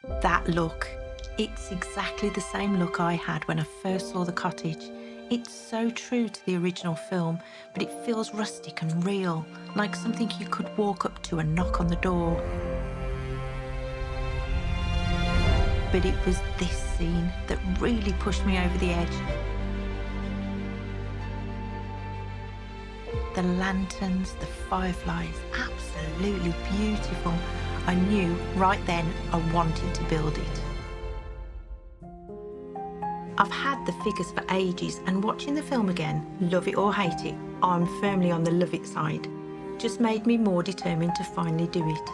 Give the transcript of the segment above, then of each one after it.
That look. It's exactly the same look I had when I first saw the cottage. It's so true to the original film, but it feels rustic and real, like something you could walk up to and knock on the door. But it was this scene that really pushed me over the edge. The lanterns, the fireflies, absolutely beautiful. I knew right then I wanted to build it. I've had the figures for ages, and watching the film again, love it or hate it, I'm firmly on the love it side. Just made me more determined to finally do it.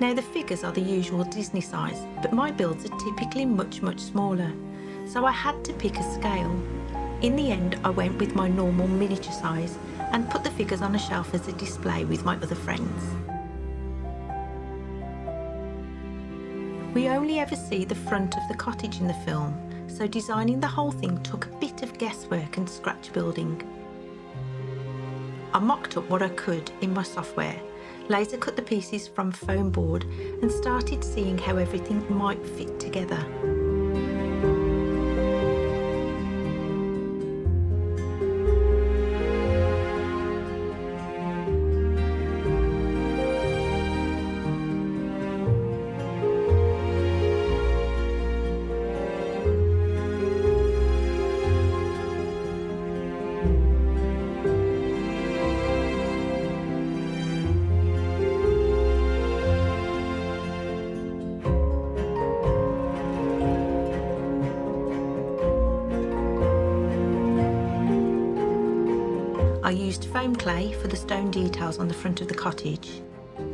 Now the figures are the usual Disney size, but my builds are typically much smaller, so I had to pick a scale. In the end, I went with my normal miniature size and put the figures on a shelf as a display with my other friends. We only ever see the front of the cottage in the film, so designing the whole thing took a bit of guesswork and scratch building. I mocked up what I could in my software, laser cut the pieces from foam board and started seeing how everything might fit together. I used foam clay for the stone details on the front of the cottage.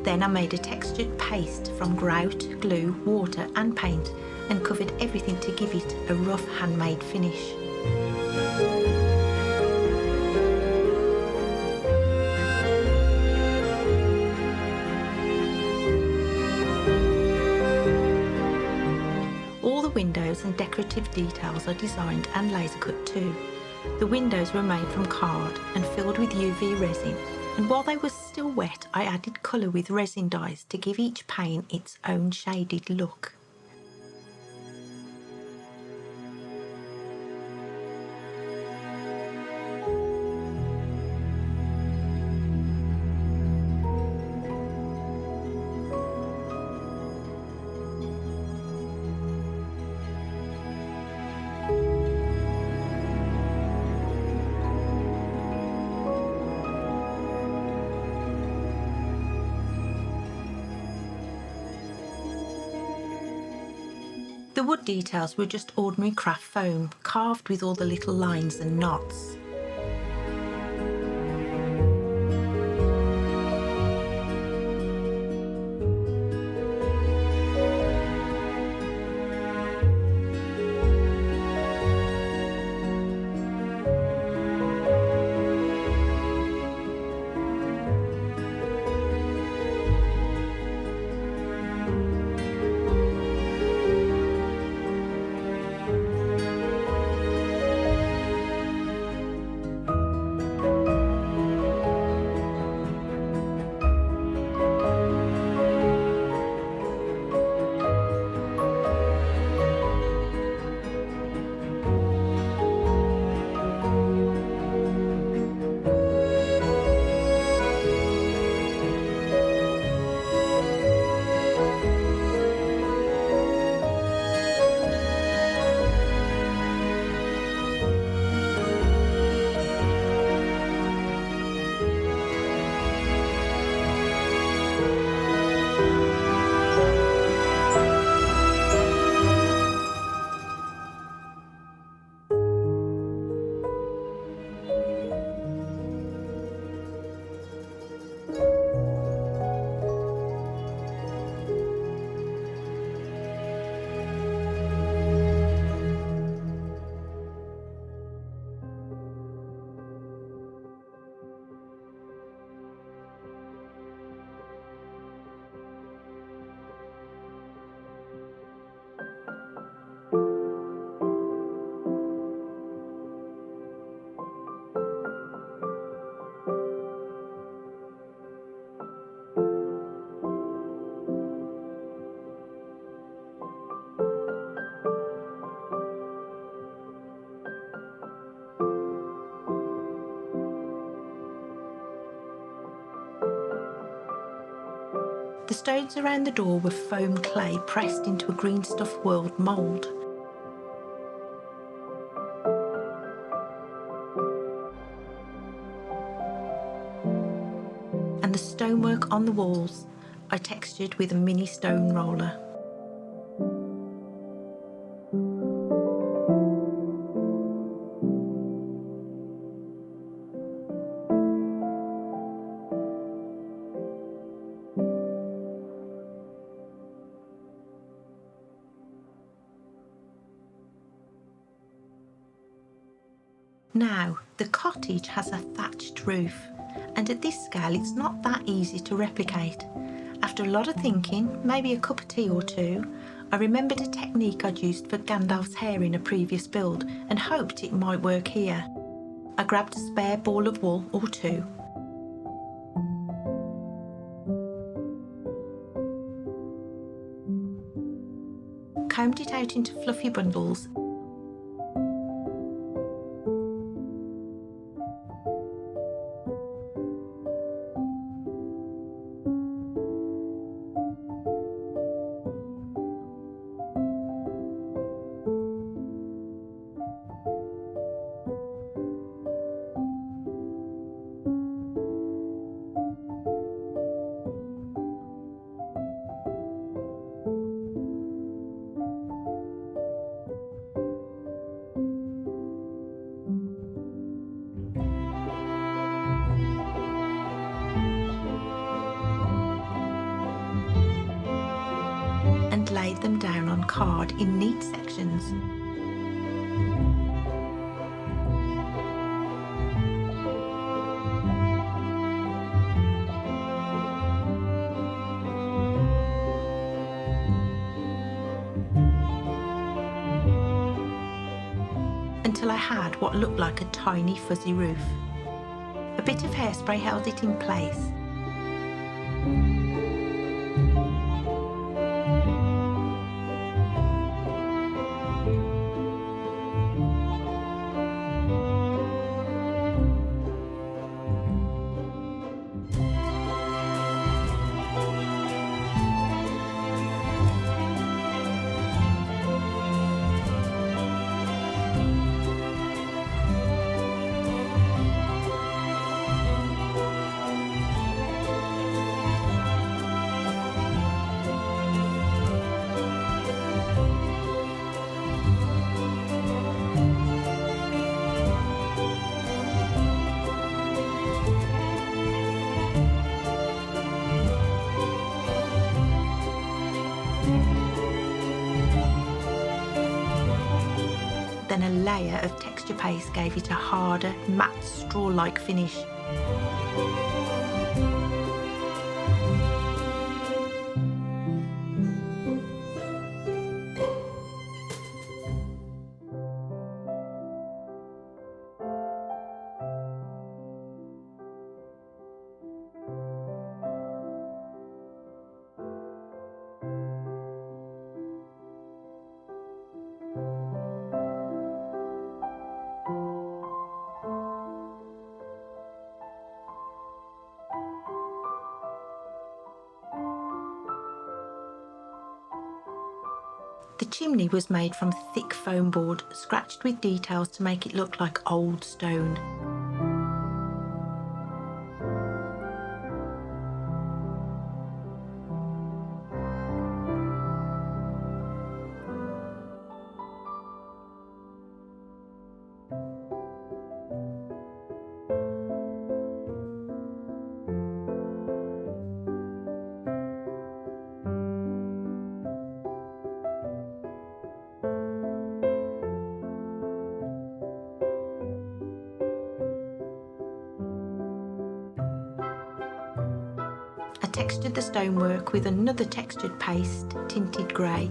Then I made a textured paste from grout, glue, water and paint and covered everything to give it a rough handmade finish. All the windows and decorative details are designed and laser cut too. The windows were made from card and filled with UV resin, and while they were still wet, I added colour with resin dyes to give each pane its own shaded look. The wood details were just ordinary craft foam, carved with all the little lines and knots. The stones around the door were foam clay pressed into a green stuff world mould. And the stonework on the walls I textured with a mini stone roller. Now, the cottage has a thatched roof, and at this scale it's not that easy to replicate. After a lot of thinking, maybe a cup of tea or two, I remembered a technique I'd used for Gandalf's hair in a previous build and hoped it might work here. I grabbed a spare ball of wool or two. Combed it out into fluffy bundles and laid them down on card in neat sections. Until I had what looked like a tiny fuzzy roof. A bit of hairspray held it in place. Then a layer of texture paste gave it a harder, matte straw-like finish. The chimney was made from thick foam board, scratched with details to make it look like old stone. I textured the stonework with another textured paste, tinted grey.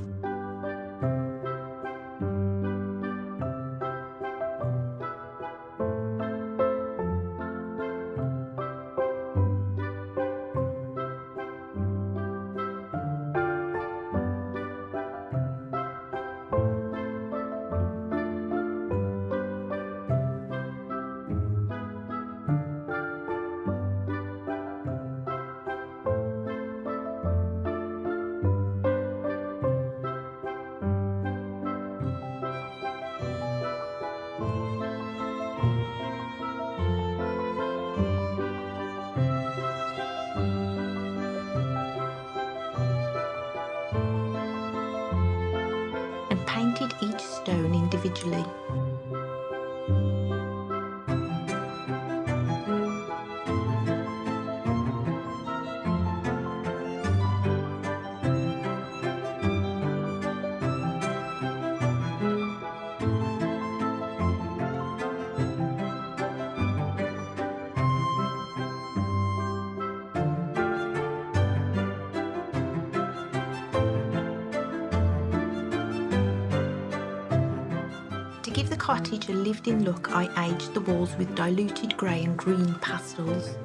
individually. To give the cottage a lived-in look, I aged the walls with diluted grey and green pastels.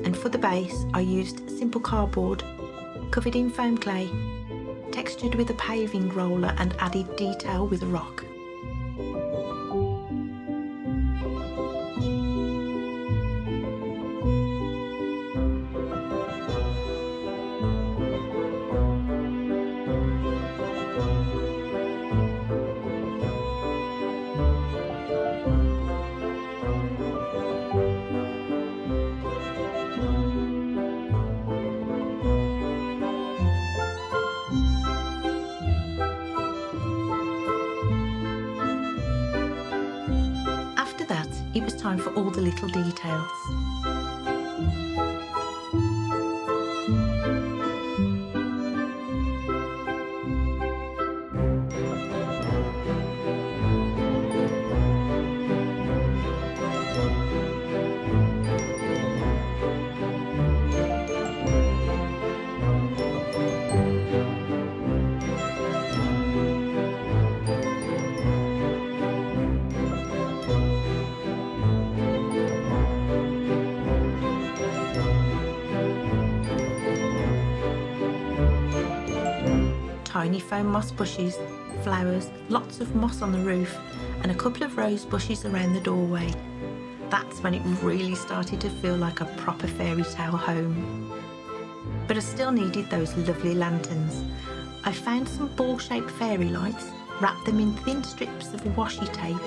And for the base, I used simple cardboard, covered in foam clay, textured with a paving roller and added detail with a rock. It was time for all the little details. Tiny foam moss bushes, flowers, lots of moss on the roof, and a couple of rose bushes around the doorway. That's when it really started to feel like a proper fairy tale home. But I still needed those lovely lanterns. I found some ball-shaped fairy lights, wrapped them in thin strips of washi tape.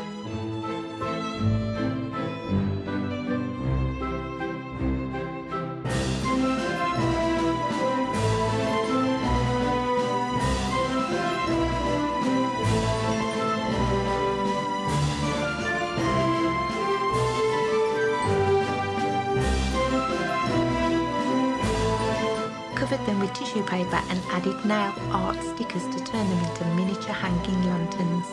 Covered them with tissue paper and added nail art stickers to turn them into miniature hanging lanterns.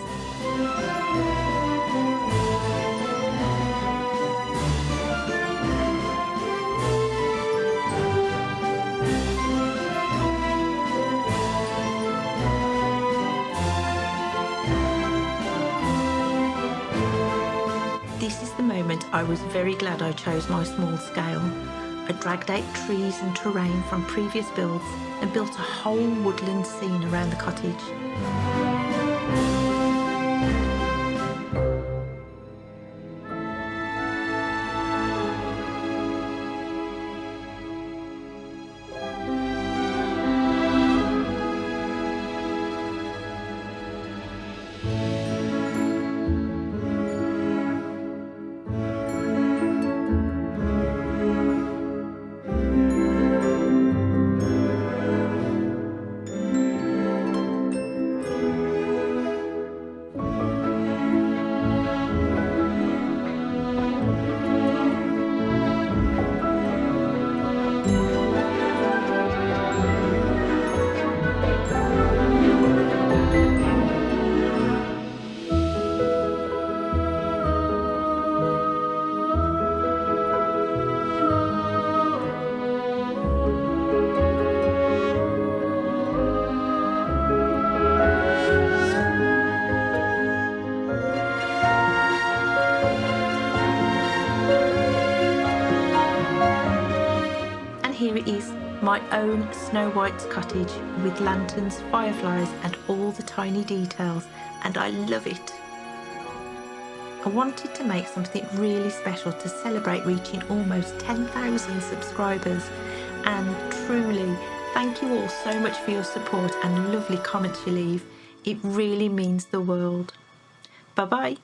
This is the moment I was very glad I chose my small scale. I dragged out trees and terrain from previous builds and built a whole woodland scene around the cottage. my own Snow White Cottage with lanterns, fireflies and all the tiny details, and I love it. I wanted to make something really special to celebrate reaching almost 10,000 subscribers, and truly thank you all so much for your support and lovely comments you leave. It really means the world. Bye bye.